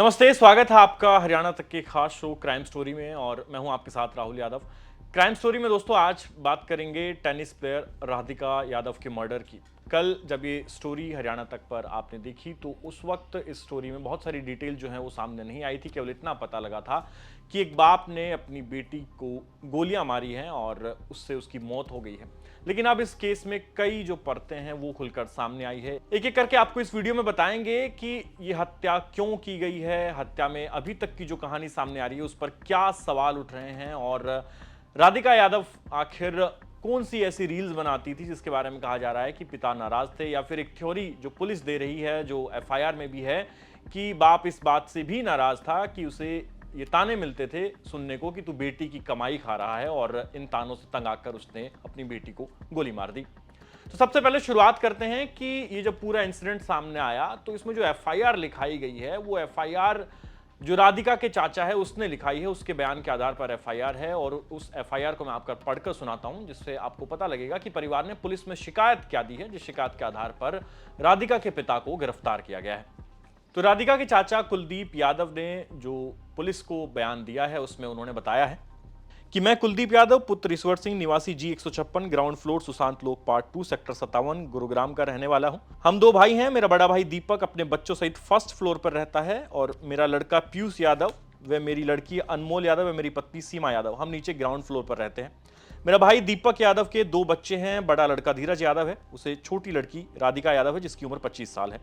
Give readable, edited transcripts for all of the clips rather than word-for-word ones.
नमस्ते, स्वागत है आपका हरियाणा तक के खास शो क्राइम स्टोरी में और मैं हूं आपके साथ राहुल यादव। क्राइम स्टोरी में दोस्तों आज बात करेंगे टेनिस प्लेयर राधिका यादव के मर्डर की। कल जब ये स्टोरी हरियाणा तक पर आपने देखी तो उस वक्त इस स्टोरी में बहुत सारी डिटेल जो है वो सामने नहीं आई थी। केवल इतना पता लगा था कि एक बाप ने अपनी बेटी को गोलियां मारी हैं और उससे उसकी मौत हो गई है। लेकिन अब इस केस में कई जो परतें हैं वो खुलकर सामने आई है। एक एक करके आपको इस वीडियो में बताएंगे कि ये हत्या क्यों की गई है, हत्या में अभी तक की जो कहानी सामने आ रही है उस पर क्या सवाल उठ रहे हैं और राधिका यादव आखिर कौन सी ऐसी रील्स बनाती थी जिसके बारे में कहा जा रहा है कि पिता नाराज थे, या फिर एक थ्योरी जो पुलिस दे रही है, जो एफआईआर में भी है कि बाप इस बात से भी नाराज था कि उसे ये ताने मिलते थे सुनने को कि तू बेटी की कमाई खा रहा है, और इन तानों से तंग आकर उसने अपनी बेटी को गोली मार दी। तो सबसे पहले शुरुआत करते हैं कि ये जब पूरा इंसिडेंट सामने आया तो इसमें जो एफआईआर लिखाई गई है वो एफआईआर जो राधिका के चाचा है उसने लिखाई है, उसके बयान के आधार पर एफआईआर है। और उस एफआईआर को मैं आपको पढ़कर सुनाता हूं जिससे आपको पता लगेगा कि परिवार ने पुलिस में शिकायत क्या दी है, जिस शिकायत के आधार पर राधिका के पिता को गिरफ्तार किया गया है। तो राधिका के चाचा कुलदीप यादव ने जो पुलिस को बयान दिया है उसमें उन्होंने बताया है कि मैं कुलदीप यादव पुत्र ईश्वर सिंह निवासी जी 156 ग्राउंड फ्लोर सुशांत लोक पार्ट 2 सेक्टर 57 गुरुग्राम का रहने वाला हूं। हम दो भाई हैं। मेरा बड़ा भाई दीपक अपने बच्चों सहित फर्स्ट फ्लोर पर रहता है और मेरा लड़का पीयूष यादव व मेरी लड़की अनमोल यादव व मेरी पत्नी सीमा यादव हम नीचे ग्राउंड फ्लोर पर रहते हैं। मेरा भाई दीपक यादव के दो बच्चे हैं। बड़ा लड़का धीरज यादव है, उसे छोटी लड़की राधिका यादव है जिसकी उम्र 25 साल है।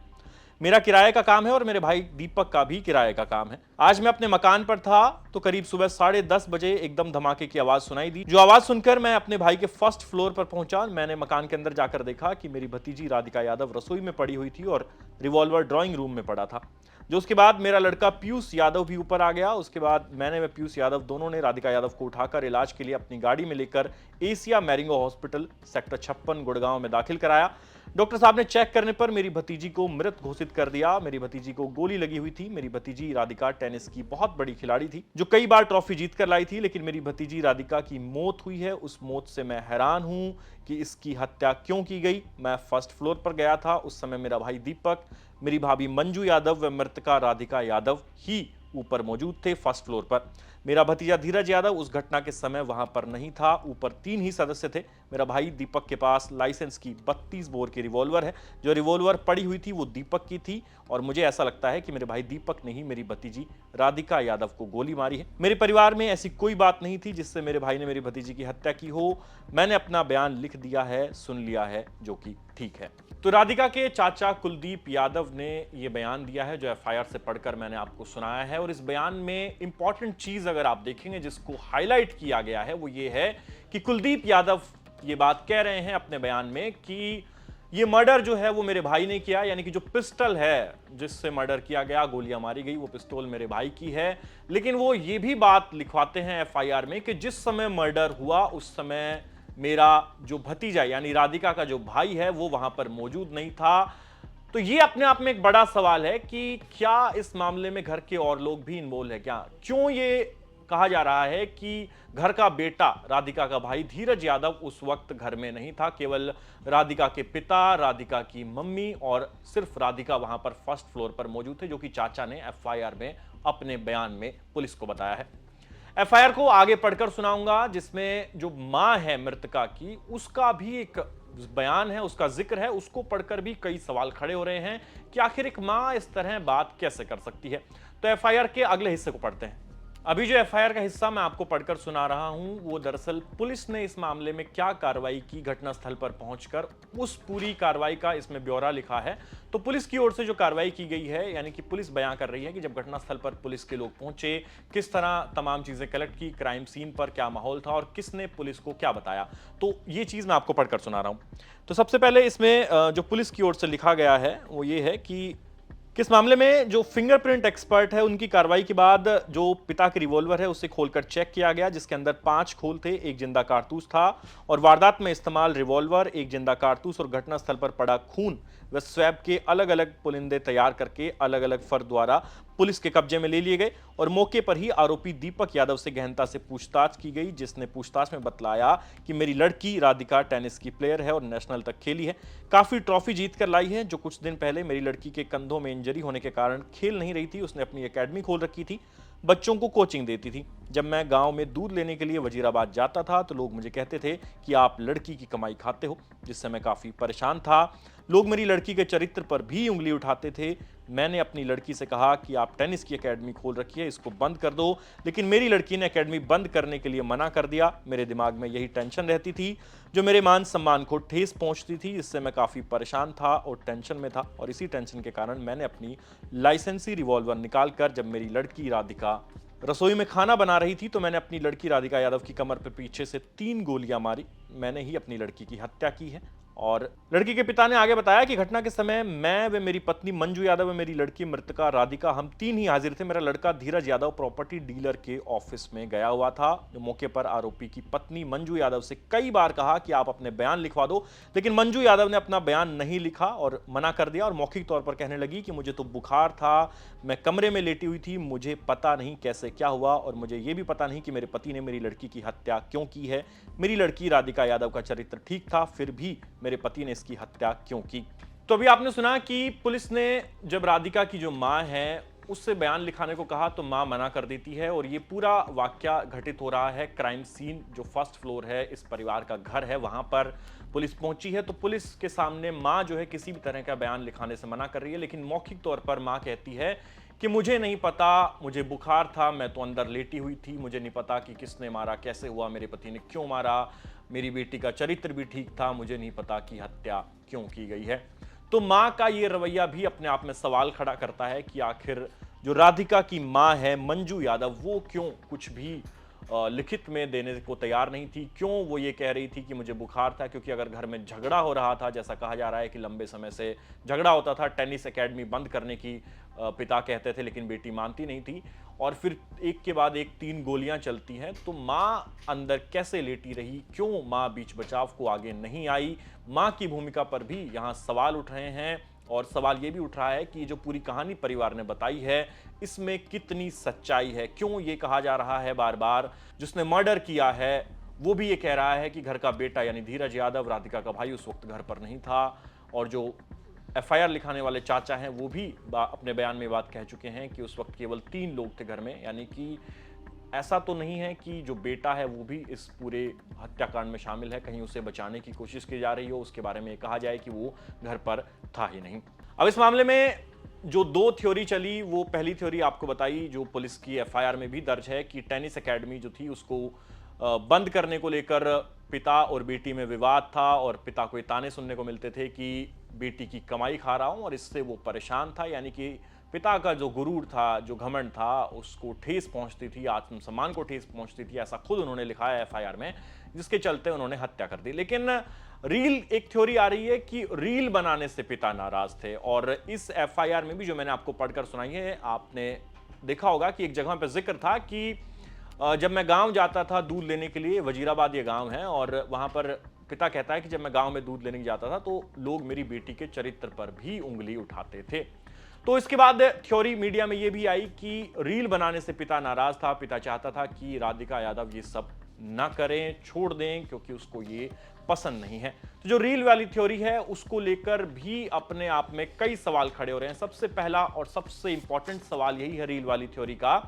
मेरा किराए का काम है और मेरे भाई दीपक का भी किराए का काम है। आज मैं अपने मकान पर था तो करीब सुबह 10:30 बजे एकदम धमाके की आवाज सुनाई दी। जो आवाज सुनकर मैं अपने भाई के फर्स्ट फ्लोर पर पहुंचा। मैंने मकान के अंदर जाकर देखा कि मेरी भतीजी राधिका यादव रसोई में पड़ी हुई थी और रिवॉल्वर ड्राइंग रूम में पड़ा था। जो उसके बाद मेरा लड़का पीयूष यादव भी ऊपर आ गया। उसके बाद मैंने व पीयूष यादव दोनों ने राधिका यादव को उठाकर इलाज के लिए अपनी गाड़ी में लेकर Asia Marengo hospital sector 56 Gurgaon में दाखिल कराया। डॉक्टर साहब ने चेक करने पर मेरी भतीजी को मृत घोषित कर दिया। मेरी भतीजी को गोली लगी हुई थी। मेरी भतीजी राधिका टेनिस की बहुत बड़ी खिलाड़ी थी जो कई बार ट्रॉफी जीत कर लाई थी, लेकिन मेरी भतीजी राधिका की मौत हुई है। उस मौत से मैं हैरान हूं कि इसकी हत्या क्यों की गई। मैं फर्स्ट फ्लोर पर गया था, उस समय मेरा भाई दीपक, मेरी भाभी मंजू यादव व मृतका राधिका यादव ही ऊपर मौजूद थे फर्स्ट फ्लोर पर। मेरा भतीजा धीरज यादव उस घटना के समय वहां पर नहीं था। ऊपर 3 ही सदस्य थे। मेरा भाई दीपक के पास लाइसेंस की 32 बोर की रिवॉल्वर है। जो रिवॉल्वर पड़ी हुई थी वो दीपक की थी और मुझे ऐसा लगता है कि मेरे भाई दीपक ने ही मेरी भतीजी राधिका यादव को गोली मारी है। मेरे परिवार में ऐसी कोई बात नहीं थी जिससे मेरे भाई ने मेरी भतीजी की हत्या की हो। मैंने अपना बयान लिख दिया है, सुन लिया है, जो कि ठीक है। तो राधिका के चाचा कुलदीप यादव ने यह बयान दिया है जो एफआईआर से पढ़कर मैंने आपको सुनाया है। और इस बयान में इंपॉर्टेंट चीज अगर आप देखेंगे जिसको हाईलाइट किया गया है वो ये है कि कुलदीप यादव ये बात कह रहे हैं अपने बयान में कि ये मर्डर जो है वो मेरे भाई ने किया, यानी कि जो पिस्टल है जिससे मर्डर किया गया, गोलियां मारी गई, वो पिस्तौल मेरे भाई की है। लेकिन वो ये भी बात लिखवाते हैं एफआईआर में कि जिस समय मर्डर हुआ उस समय मेरा जो भतीजा यानी राधिका का जो भाई है वो वहां पर मौजूद नहीं था। तो ये अपने आप में एक बड़ा सवाल है कि क्या इस मामले में घर के और लोग भी इन्वॉल्व है क्या? क्यों ये कहा जा रहा है कि घर का बेटा राधिका का भाई धीरज यादव उस वक्त घर में नहीं था? केवल राधिका के पिता, राधिका की मम्मी और सिर्फ राधिका वहां पर फर्स्ट फ्लोर पर मौजूद थे, जो कि चाचा ने एफआईआर में अपने बयान में पुलिस को बताया है। एफआईआर को आगे पढ़कर सुनाऊंगा जिसमें जो मां है मृतका की उसका भी एक बयान है, उसका जिक्र है। उसको पढ़कर भी कई सवाल खड़े हो रहे हैं कि आखिर एक मां इस तरह बात कैसे कर सकती है। तो एफआईआर के अगले हिस्से को पढ़ते हैं। अभी जो एफआईआर का हिस्सा मैं आपको पढ़कर सुना रहा हूं वो दरअसल पुलिस ने इस मामले में क्या कार्रवाई की, घटनास्थल पर पहुंचकर उस पूरी कार्रवाई का इसमें ब्यौरा लिखा है। तो पुलिस की ओर से जो कार्रवाई की गई है, यानी कि पुलिस बयां कर रही है कि जब घटनास्थल पर पुलिस के लोग पहुंचे, किस तरह तमाम चीजें कलेक्ट की, क्राइम सीन पर क्या माहौल था और किसने पुलिस को क्या बताया। तो ये चीज मैं आपको पढ़कर सुना रहा हूं। तो सबसे पहले इसमें जो पुलिस की ओर से लिखा गया है वो ये है कि किस मामले में जो फिंगरप्रिंट एक्सपर्ट है उनकी कार्रवाई के बाद जो पिता की रिवॉल्वर है उसे खोलकर चेक किया गया, जिसके अंदर 5 खोल थे, एक जिंदा कारतूस था और वारदात में इस्तेमाल रिवॉल्वर, एक जिंदा कारतूस और घटनास्थल पर पड़ा खून व स्वैब के अलग अलग पुलिंदे तैयार करके अलग अलग फर्द द्वारा पुलिस के कब्जे में ले लिए गए। और मौके पर ही आरोपी दीपक यादव से गहनता से पूछताछ की गई, जिसने पूछताछ में बतलाया कि मेरी लड़की राधिका टेनिस की प्लेयर है और नेशनल तक खेली है, काफी ट्रॉफी जीत कर लाई है। जो कुछ दिन पहले मेरी लड़की के कंधों में इंजरी होने के कारण खेल नहीं रही थी, उसने अपनी एकेडमी खोल रखी थी, बच्चों को कोचिंग देती थी। जब मैं गांव में दूध लेने के लिए वजीराबाद जाता था तो लोग मुझे कहते थे कि आप लड़की की कमाई खाते हो, जिससे मैं काफ़ी परेशान था। लोग मेरी लड़की के चरित्र पर भी उंगली उठाते थे। मैंने अपनी लड़की से कहा कि आप टेनिस की एकेडमी खोल रखी है, इसको बंद कर दो, लेकिन मेरी लड़की ने एकेडमी बंद करने के लिए मना कर दिया। मेरे दिमाग में यही टेंशन रहती थी जो मेरे मान सम्मान को ठेस पहुंचती थी। इससे मैं काफ़ी परेशान था और टेंशन में था, और इसी टेंशन के कारण मैंने अपनी लाइसेंसी रिवॉल्वर निकाल कर, जब मेरी लड़की राधिका रसोई में खाना बना रही थी, तो मैंने अपनी लड़की राधिका यादव की कमर पर पीछे से 3 गोलियां मारी। मैंने ही अपनी लड़की की हत्या की है। और लड़की के पिता ने आगे बताया कि घटना के समय मैं व मेरी पत्नी मंजू यादव व मेरी लड़की मृतका राधिका, हम 3 ही हाजिर थे। मेरा लड़का धीरज यादव प्रॉपर्टी डीलर के ऑफिस में गया हुआ था। जो मौके पर आरोपी की पत्नी मंजू यादव से कई बार कहा कि आप अपने बयान लिखवा दो, लेकिन मंजू यादव ने अपना बयान नहीं लिखा और मना कर दिया, और मौखिक तौर पर कहने लगी कि मुझे तो बुखार था, मैं कमरे में लेटी हुई थी, मुझे पता नहीं कैसे क्या हुआ, और मुझे यह भी पता नहीं कि मेरे पति ने मेरी लड़की की हत्या क्यों की है। मेरी लड़की राधिका यादव का चरित्र ठीक था, फिर भी मेरे पति ने इसकी हत्या क्यों की। तो अभी आपने सुना कि पुलिस ने जब राधिका की जो मां है उससे बयान लिखाने को कहा तो मां मना कर देती है, और ये पूरा वाकया घटित हो रहा है क्राइम सीन, जो फर्स्ट फ्लोर है, इस परिवार का घर है, वहां पर पुलिस पहुंची है। तो पुलिस के सामने मां जो है किसी भी तरह का बयान लिखाने से मना कर रही है, लेकिन मौखिक तौर पर मां कहती है कि मुझे नहीं पता, मुझे बुखार था, मैं तो अंदर लेटी हुई थी, मुझे नहीं पता कि किसने मारा, कैसे हुआ, मेरे पति ने क्यों मारा, मेरी बेटी का चरित्र भी ठीक था, मुझे नहीं पता कि हत्या क्यों की गई है। तो मां का ये रवैया भी अपने आप में सवाल खड़ा करता है कि आखिर जो राधिका की मां है मंजू यादव, वो क्यों कुछ भी लिखित में देने को तैयार नहीं थी, क्यों वो ये कह रही थी कि मुझे बुखार था। क्योंकि अगर घर में झगड़ा हो रहा था, जैसा कहा जा रहा है कि लंबे समय से झगड़ा होता था, टेनिस एकेडमी बंद करने की पिता कहते थे, लेकिन बेटी मानती नहीं थी, और फिर एक के बाद एक 3 गोलियां चलती हैं, तो मां अंदर कैसे लेटी रही, क्यों मां बीच बचाव को आगे नहीं आई। मां की भूमिका पर भी यहां सवाल उठ रहे हैं, और सवाल यह भी उठ रहा है कि जो पूरी कहानी परिवार ने बताई है, इसमें कितनी सच्चाई है। क्यों ये कहा जा रहा है बार बार जिसने मर्डर किया है वो भी ये कह रहा है कि घर का बेटा यानी धीरज यादव, राधिका का भाई, उस वक्त घर पर नहीं था, और जो एफआईआर लिखाने वाले चाचा हैं वो भी अपने बयान में बात कह चुके हैं कि उस वक्त केवल 3 लोग थे घर में। यानी कि ऐसा तो नहीं है कि जो बेटा है वो भी इस पूरे हत्याकांड में शामिल है, कहीं उसे बचाने की कोशिश की जा रही हो, उसके बारे में कहा जाए कि वो घर पर था ही नहीं। अब इस मामले में जो 2 थ्योरी चली, वो पहली थ्योरी आपको बताई जो पुलिस की एफआईआर में भी दर्ज है कि टेनिस एकेडमी जो थी उसको बंद करने को लेकर पिता और बेटी में विवाद था, और पिता को ये ताने सुनने को मिलते थे कि बेटी की कमाई खा रहा हूं, और इससे वो परेशान था। यानी कि पिता का जो गुरूर था, जो घमंड था, उसको ठेस पहुंचती थी, आत्मसम्मान को ठेस पहुंचती थी, ऐसा खुद उन्होंने लिखा है एफआईआर में, जिसके चलते उन्होंने हत्या कर दी। लेकिन रील एक थ्योरी आ रही है कि रील बनाने से पिता नाराज थे, और इस एफआईआर में भी जो मैंने आपको पढ़कर सुनाई है, आपने देखा होगा कि एक जगह पर जिक्र था कि जब मैं गांव जाता था दूध लेने के लिए, वजीराबाद ये गांव है, और वहां पर पिता कहता है कि जब मैं गांव में दूध लेने जाता था तो लोग मेरी बेटी के चरित्र पर भी उंगली उठाते थे। तो इसके बाद थ्योरी मीडिया में यह भी आई कि रील बनाने से पिता नाराज था, पिता चाहता था कि राधिका यादव ये सब ना करें, छोड़ दें, क्योंकि उसको ये पसंद नहीं है। तो जो रील वाली थ्योरी है उसको लेकर भी अपने आप में कई सवाल खड़े हो रहे हैं। सबसे पहला और सबसे इंपॉर्टेंट सवाल यही है रील वाली थ्योरी का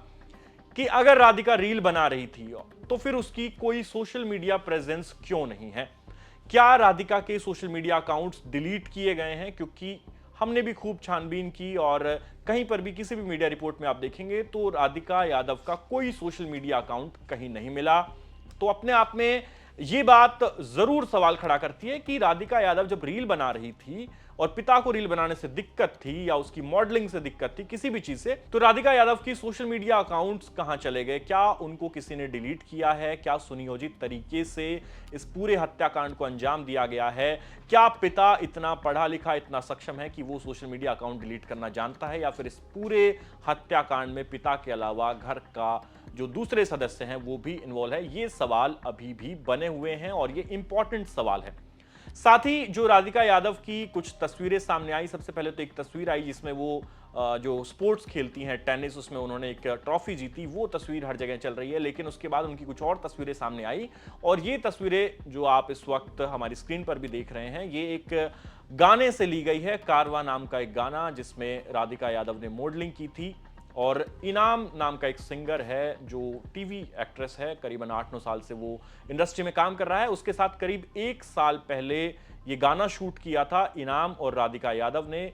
कि अगर राधिका रील बना रही थी तो फिर उसकी कोई सोशल मीडिया प्रेजेंस क्यों नहीं है। क्या राधिका के सोशल मीडिया अकाउंट्स डिलीट किए गए हैं? क्योंकि हमने भी खूब छानबीन की और कहीं पर भी किसी भी मीडिया रिपोर्ट में आप देखेंगे तो राधिका यादव का कोई सोशल मीडिया अकाउंट कहीं नहीं मिला। तो अपने आप में यह बात जरूर सवाल खड़ा करती है कि राधिका यादव जब रील बना रही थी और पिता को रील बनाने से दिक्कत थी या उसकी मॉडलिंग से दिक्कत थी, किसी भी चीज से, तो राधिका यादव की सोशल मीडिया अकाउंट्स कहां चले गए? क्या उनको किसी ने डिलीट किया है? क्या सुनियोजित तरीके से इस पूरे हत्याकांड को अंजाम दिया गया है? क्या पिता इतना पढ़ा लिखा, इतना सक्षम है कि वो सोशल मीडिया अकाउंट डिलीट करना जानता है, या फिर इस पूरे हत्याकांड में पिता के अलावा घर का जो दूसरे सदस्य हैं वो भी इन्वॉल्व है? ये सवाल अभी भी बने हुए हैं और ये इंपॉर्टेंट सवाल है। साथ ही जो राधिका यादव की कुछ तस्वीरें सामने आई, सबसे पहले तो एक तस्वीर आई जिसमें वो जो स्पोर्ट्स खेलती हैं टेनिस, उसमें उन्होंने एक ट्रॉफी जीती, वो तस्वीर हर जगह चल रही है। लेकिन उसके बाद उनकी कुछ और तस्वीरें सामने आई और ये तस्वीरें जो आप इस वक्त हमारी स्क्रीन पर भी देख रहे हैं, ये एक गाने से ली गई है। कारवां नाम का एक गाना जिसमें राधिका यादव ने मॉडलिंग की थी और इनाम नाम का एक सिंगर है जो टीवी एक्ट्रेस है, करीबन 8-9 साल से वो इंडस्ट्री में काम कर रहा है। उसके साथ करीब 1 साल पहले ये गाना शूट किया था इनाम और राधिका यादव ने।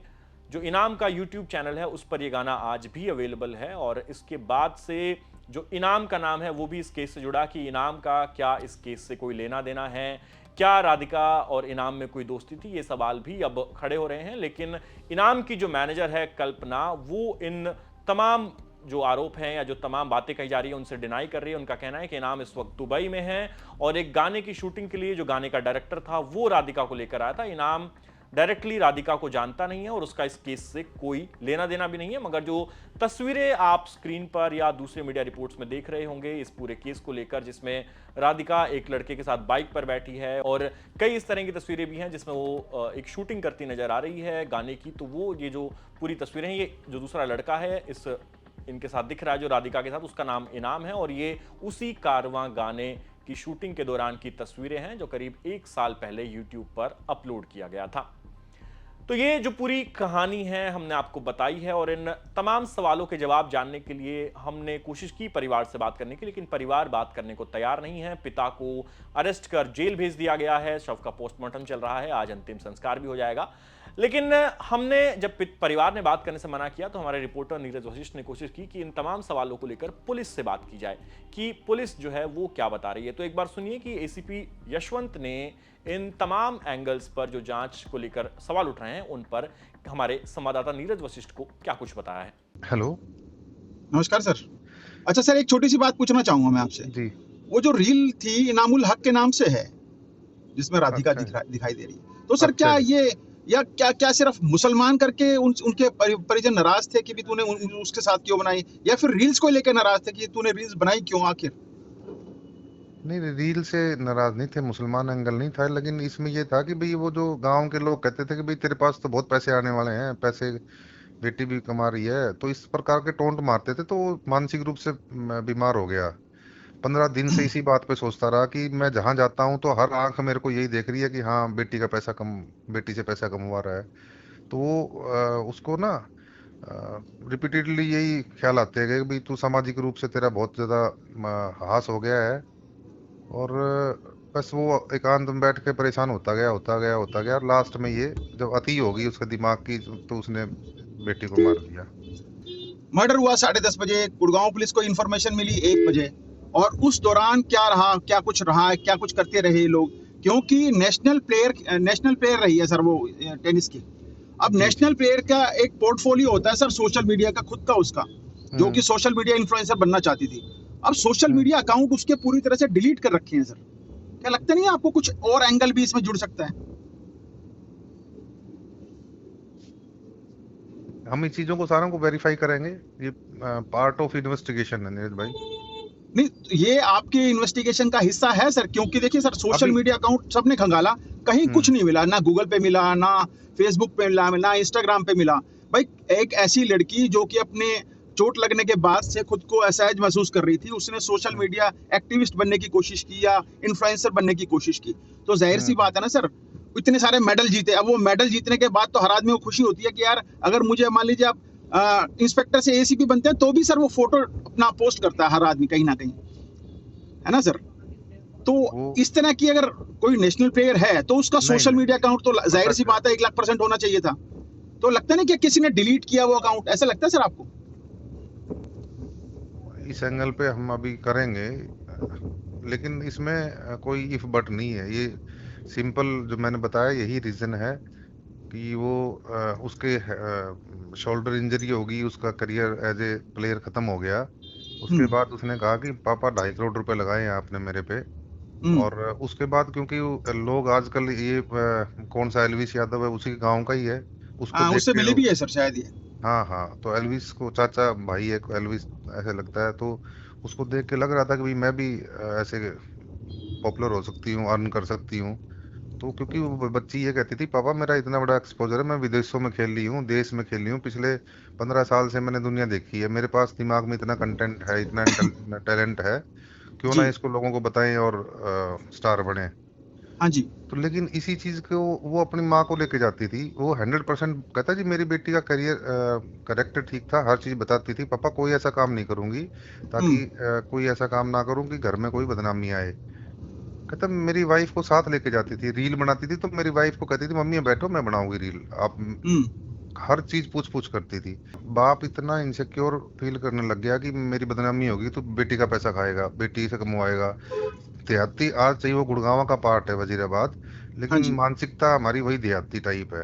जो इनाम का यूट्यूब चैनल है उस पर ये गाना आज भी अवेलेबल है और इसके बाद से जो इनाम का नाम है वो भी इस केस से जुड़ा कि इनाम का क्या इस केस से कोई लेना देना है, क्या राधिका और इनाम में कोई दोस्ती थी, ये सवाल भी अब खड़े हो रहे हैं। लेकिन इनाम की जो मैनेजर है कल्पना, वो इन तमाम जो आरोप हैं या जो तमाम बातें कही जा रही है उनसे डिनाई कर रही है। उनका कहना है कि इनाम इस वक्त दुबई में है और एक गाने की शूटिंग के लिए जो गाने का डायरेक्टर था वो राधिका को लेकर आया था। इनाम डायरेक्टली राधिका को जानता नहीं है और उसका इस केस से कोई लेना देना भी नहीं है। मगर जो तस्वीरें आप स्क्रीन पर या दूसरे मीडिया रिपोर्ट्स में देख रहे होंगे इस पूरे केस को लेकर, जिसमें राधिका एक लड़के के साथ बाइक पर बैठी है और कई इस तरह की तस्वीरें भी हैं जिसमें वो एक शूटिंग करती नजर आ रही है गाने की, तो वो ये जो पूरी तस्वीरें हैं, ये जो दूसरा लड़का है इस इनके साथ दिख रहा है जो राधिका के साथ, उसका नाम इनाम है और ये उसी कारवां गाने की शूटिंग के दौरान की तस्वीरें हैं जो करीब 1 साल पहले यूट्यूब पर अपलोड किया गया था। तो ये जो पूरी कहानी है हमने आपको बताई है और इन तमाम सवालों के जवाब जानने के लिए हमने कोशिश की परिवार से बात करने की, लेकिन परिवार बात करने को तैयार नहीं है। पिता को अरेस्ट कर जेल भेज दिया गया है, शव का पोस्टमार्टम चल रहा है, आज अंतिम संस्कार भी हो जाएगा। लेकिन हमने जब परिवार ने बात करने से मना किया तो हमारे रिपोर्टर नीरज वशिष्ठ ने कोशिश की कि इन तमाम सवालों को लेकर पुलिस से बात की जाए कि पुलिस जो है वो क्या बता रही है। तो एक बार सुनिए कि एसीपी यशवंत ने इन तमाम एंगल्स पर जो जांच को लेकर सवाल उठ रहे हैं उन पर हमारे संवाददाता नीरज वशिष्ठ को क्या कुछ बताया है। हेलो, नमस्कार सर। अच्छा सर, एक छोटी सी बात पूछना चाहूंगा मैं आपसे। जी। वो जो रील थी इनामुल हक के नाम से है जिसमें राधिका अच्छा। दिखाई दे रही है, तो सर अच्छा क्या जी। ये या क्या सिर्फ मुसलमान करके उनके परिजन नाराज थे कि भी तूने उसके साथ क्यों बनाई, या फिर रील्स को लेकर नाराज थे कि तूने रील्स बनाई क्यों आखिर? नहीं, रील से नाराज नहीं थे, मुसलमान एंगल नहीं था, लेकिन इसमें ये था कि भाई वो जो गांव के लोग कहते थे कि भाई तेरे पास तो बहुत पैसे आने वाले हैं, पैसे बेटी भी कमा रही है, तो इस प्रकार के टोंट मारते थे, तो वो मानसिक रूप से बीमार हो गया। 15 दिन से इसी बात पे सोचता रहा कि मैं जहां जाता हूं तो हर आंख मेरे को यही देख रही है कि हाँ बेटी का पैसा कम, बेटी से पैसा कमवा रहा है। तो वो उसको ना रिपीटेडली यही ख्याल आते हैं कि भाई तू सामाजिक रूप से तेरा बहुत ज्यादा ह्रास हो गया है। और बस वो एकांत में बैठ के परेशान होता गया और लास्ट में ये जब अति हो गई उसके दिमाग की तो उसने बेटी को मार दिया। मर्डर हुआ 10:30 बजे, गुड़गांव पुलिस को इन्फॉर्मेशन मिली 1 बजे, और उस दौरान क्या रहा, क्या कुछ रहा, क्या कुछ करते रहे ये लोग? क्योंकि नेशनल प्लेयर रही है सर वो टेनिस की। अब जी जी। नेशनल प्लेयर का एक पोर्टफोलियो होता है सर, सोशल मीडिया का खुद का उसका, जो कि हम्म सोशल मीडिया इन्फ्लुएंसर बनना चाहती थी। अब सोशल हम्म। मीडिया अकाउंट उसके पूरी तरह से डिलीट कर रखे हैं सर। क्या लगता नहीं है आपको कुछ और एंगल भी इसमें जुड़ सकता है? हम इन चीजों को सारों को वेरीफाई करेंगे, ये पार्ट ऑफ इन्वेस्टिगेशन है नीरज भाई। नहीं, ये आपके इन्वेस्टिगेशन का हिस्सा है सर, क्योंकि देखिए सर, सोशल अभी मीडिया अकाउंट सबने खंगाला, कहीं कुछ नहीं मिला, ना गूगल पे मिला, ना फेसबुक पे मिला, ना इंस्टाग्राम पे मिला। भाई, एक ऐसी लड़की जो कि अपने चोट लगने के बाद से खुद को असहज महसूस कर रही थी, उसने सोशल हम्म मीडिया एक्टिविस्ट बनने की कोशिश की या इन्फ्लुएंसर बनने की कोशिश की, तो जाहिर सी हम्म बात है ना सर, इतने सारे मेडल जीते। अब वो मेडल जीतने के बाद तो हर आदमी को खुशी होती है कि यार, अगर मुझे मान लीजिए आप इंस्पेक्टर से एसीपी बनते हैं तो भी सर वो फोटो अपना पोस्ट करता है हर आदमी कहीं ना कहीं, है ना सर? तो वो इस तरह की अगर कोई नेशनल प्लेयर है तो उसका नहीं सोशल नहीं, मीडिया अकाउंट तो जाहिर पता सी क्या, बात है 1,00,000% होना चाहिए था। तो लगता नहीं कि किसी ने डिलीट किया वो अकाउंट, ऐसा लगता है सर आपको? इस एंगल पे हम अभी करेंगे, लेकिन इसमें कोई इफ बट नहीं है। ये सिंपल जो मैंने बताया यही रीजन है कि वो उसके शोल्डर इंजरी होगी, उसका करियर एज ए प्लेयर खत्म हो गया। उसके हम्म बाद उसने कहा कि पापा 2.5 करोड़ रुपए लगाए हैं आपने मेरे पे। हम्म। और उसके बाद क्योंकि लोग आजकल ये कौन सा एलविस यादव है उसी के गांव का ही है, उसको हाँ, देख उससे के मिली भी है सर शायद ये। हाँ हाँ, तो एलविस को चाचा भाई है एलविस ऐसे लगता है, तो उसको देख के लग रहा था कि भाई मैं भी ऐसे पॉपुलर हो सकती हूँ, अर्न कर सकती हूँ। तो क्योंकि वो बच्ची ये कहती थी पापा मेरा इतना बड़ा एक्सपोजर है, मैं विदेशों में खेल रही हूँ, देश में खेल रही हूँ, पिछले 15 साल से मैंने दुनिया देखी है, मेरे पास दिमाग में इतना कंटेंट है, इतना टैलेंट है, क्यों ना जी। इसको लोगों को बताएं और स्टार बने। हाँ जी। तो लेकिन इसी चीज को वो अपनी माँ को लेके जाती थी, वो 100% कहता जी मेरी बेटी का करियर करेक्टर ठीक था, हर चीज बताती थी, पापा कोई ऐसा काम नहीं करूंगी ताकि हम्म। कोई ऐसा काम ना करूं कि घर में कोई बदनामी आए। कहता मेरी वाइफ को साथ लेके जाती थी, रील बनाती थी तो मेरी वाइफ को कहती थी मम्मी बैठो मैं बनाऊंगी रील, आप हम्म। हर चीज पूछ पूछ करती थी। बाप इतना इनसिक्योर फील करने लग गया कि मेरी बदनामी होगी तो बेटी का पैसा खाएगा, बेटी से कमवाएगा। देहाती आज चाहिए वो गुड़गांव का पार्ट है वजीराबाद, हाँ लेकिन जी। मानसिकता हमारी वही देहाती टाइप है।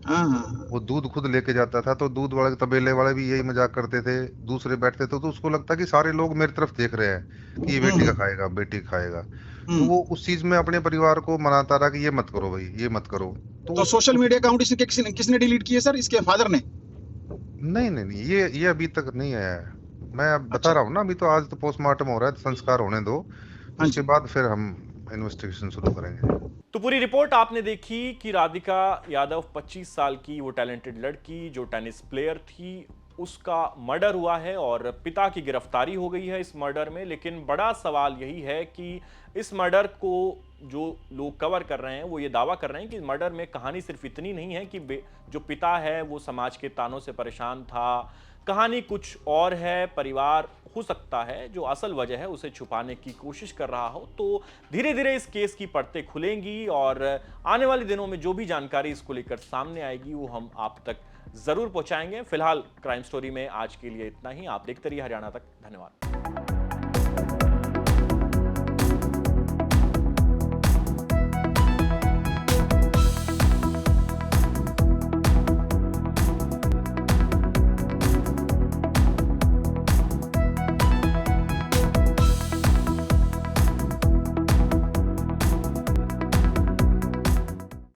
हाँ हाँ हाँ। वो दूध खुद लेके जाता था तो दूध वाले तबेले वाले भी यही मजाक करते थे, दूसरे बैठते थे तो उसको लगता कि सारे लोग मेरी तरफ देख रहे हैं कि ये बेटी का हम्म। खाएगा, बेटी का खाएगा। तो हम्म। वो उस चीज में अपने परिवार को मनाता रहा कि ये मत करो भाई, ये मत करो। तो तो सोशल मीडिया अकाउंट इसके किसने डिलीट किए सर? इसके फादर ने? नहीं नहीं नहीं, ये अभी तक नहीं आया है। मैं अब बता अच्छा। रहा हूँ ना, अभी तो आज तो पोस्टमार्टम हो रहा है, संस्कार होने दो, हाँ उसके जी। बाद फिर हम इन्वेस्टिगेशन शुरू करेंगे। तो पूरी रिपोर्ट आपने देखी कि राधिका यादव 25 साल की वो टैलेंटेड लड़की जो टेनिस प्लेयर थी, उसका मर्डर हुआ है और पिता की गिरफ्तारी हो गई है इस मर्डर में। लेकिन बड़ा सवाल यही है कि इस मर्डर को जो लोग कवर कर रहे हैं वो ये दावा कर रहे हैं कि मर्डर में कहानी सिर्फ इतनी नहीं है कि जो पिता है वो समाज के तानों से परेशान था, कहानी कुछ और है। परिवार हो सकता है जो असल वजह है उसे छुपाने की कोशिश कर रहा हो। तो धीरे धीरे इस केस की परतें खुलेंगी और आने वाले दिनों में जो भी जानकारी इसको लेकर सामने आएगी वो हम आप तक जरूर पहुंचाएंगे। फिलहाल क्राइम स्टोरी में आज के लिए इतना ही। आप देखते रहिए हरियाणा तक। धन्यवाद।